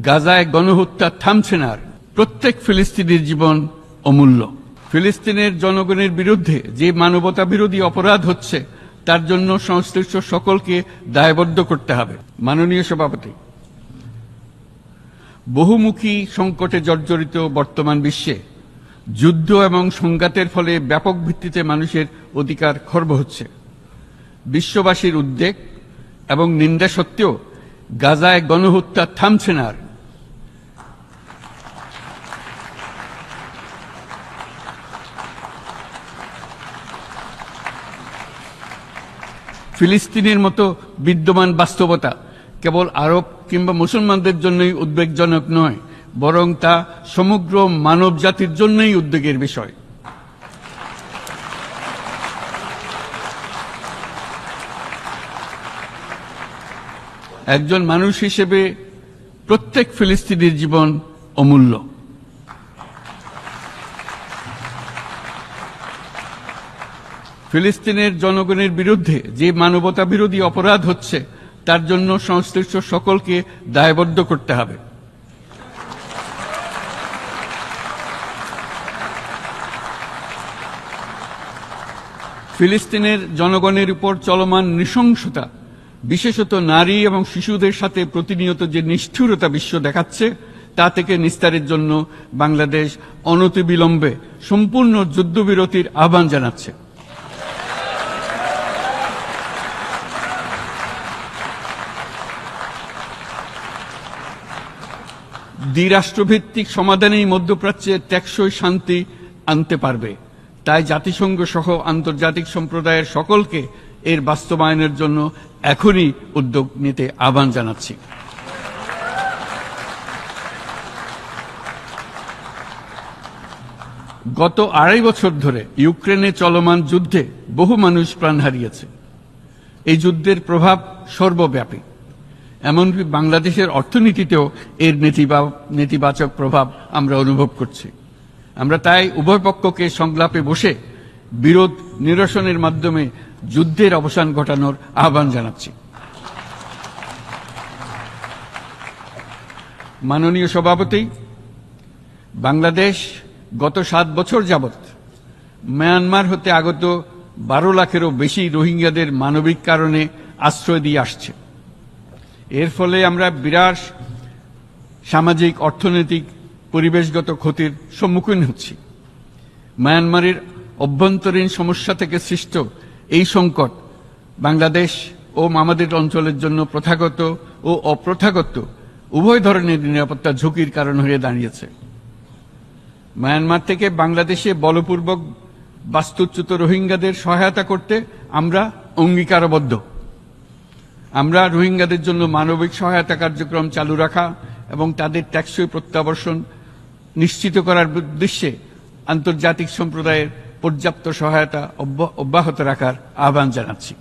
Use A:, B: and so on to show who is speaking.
A: গাজায় গণহত্যা থামছে না। প্রত্যেক ফিলিস্তিনির জীবন অমূল্য। ফিলিস্তিনের জনগণের বিরুদ্ধে যে মানবতা বিরোধী অপরাধ হচ্ছে তার জন্য সংশ্লিষ্ট সকলকে দায়বদ্ধ করতে হবে। মাননীয় সভাপতি, বহুমুখী সংকটে জর্জরিত বর্তমান বিশ্বে যুদ্ধ এবং সংঘাতের ফলে ব্যাপক ভিত্তিতে মানুষের অধিকার খর্ব হচ্ছে। বিশ্ববাসীর উদ্বেগ এবং নিন্দা সত্ত্বেও গাজায় গণহত্যা থামছে না। ফিলিস্তিনের মতো বিদ্যমান বাস্তবতা কেবল আরব কিংবা মুসলমানদের জন্যই উদ্বেগজনক নয়, বরং তা সমগ্র মানব জাতির জন্যই উদ্বেগের বিষয়। একজন মানুষ হিসেবে প্রত্যেক ফিলিস্তিনির জীবন অমূল্য। ফিলিস্তিনের জনগণের বিরুদ্ধে যে মানবতা বিরোধী অপরাধ হচ্ছে তার জন্য সংশ্লিষ্ট সকলকে দায়বদ্ধ করতে হবে। ফিলিস্তিনের জনগণের উপর চলমান নৃশংসতা, বিশেষত নারী এবং শিশুদের সাথে প্রতিনিয়ত যে নিষ্ঠুরতা বিশ্ব দেখাচ্ছে তা থেকে নিস্তারের জন্য বাংলাদেশ অনতিবিলম্বে সম্পূর্ণ যুদ্ধবিরতির আহ্বান জানাচ্ছে। দ্বিরাষ্ট্রভিত্তিক সমাধানেই মধ্যপ্রাচ্যে টেকসই শান্তি আনতে পারবে। তাই জাতিসংঘ সহ আন্তর্জাতিক সম্প্রদায়ের সকলকে এর বাস্তবায়নের জন্য এখনই উদ্যোগ নিতে আহ্বান জানাচ্ছি। গত 2.5 বছর ধরে ইউক্রেনে চলমান যুদ্ধে বহু মানুষ প্রাণ হারিয়েছে। এই যুদ্ধের প্রভাব সর্বব্যাপী, এমনকি বাংলাদেশের অর্থনীতিতেও এর নেতিবাচক প্রভাব আমরা অনুভব করছি। আমরা তাই উভয় পক্ষকে সংলাপে বসে বিরোধ নিরসনের মাধ্যমে যুদ্ধের অবসান ঘটানোর আহ্বান জানাচ্ছি। মাননীয় সভাপতি, বাংলাদেশ গত 7 বছর যাবৎ মায়ানমার হতে আগত 12 লাখেরও বেশি রোহিঙ্গাদের মানবিক কারণে আশ্রয় দিয়ে আসছে। এর ফলে আমরা বিরাট সামাজিক, অর্থনৈতিক, পরিবেশগত ক্ষতির সম্মুখীন হচ্ছি। মায়ানমারের অভ্যন্তরীণ সমস্যা থেকে সৃষ্ট এই সংকট বাংলাদেশ ও আমাদের অঞ্চলের জন্য প্রথাগত ও অপ্রথাগত উভয় ধরনের নিরাপত্তা ঝুঁকির কারণ হয়ে দাঁড়িয়েছে। মায়ানমার থেকে বাংলাদেশে বলপূর্বক বাস্তুচ্যুত রোহিঙ্গাদের সহায়তা করতে আমরা অঙ্গীকারবদ্ধ। আমরা রোহিঙ্গাদের জন্য মানবিক সহায়তা কার্যক্রম চালু রাখা এবং তাদের টেকসই প্রত্যাবর্তন নিশ্চিত করার উদ্দেশ্যে আন্তর্জাতিক সম্প্রদায়ের পর্যাপ্ত সহায়তা অব্যাহত রাখার আহ্বান জানাচ্ছি।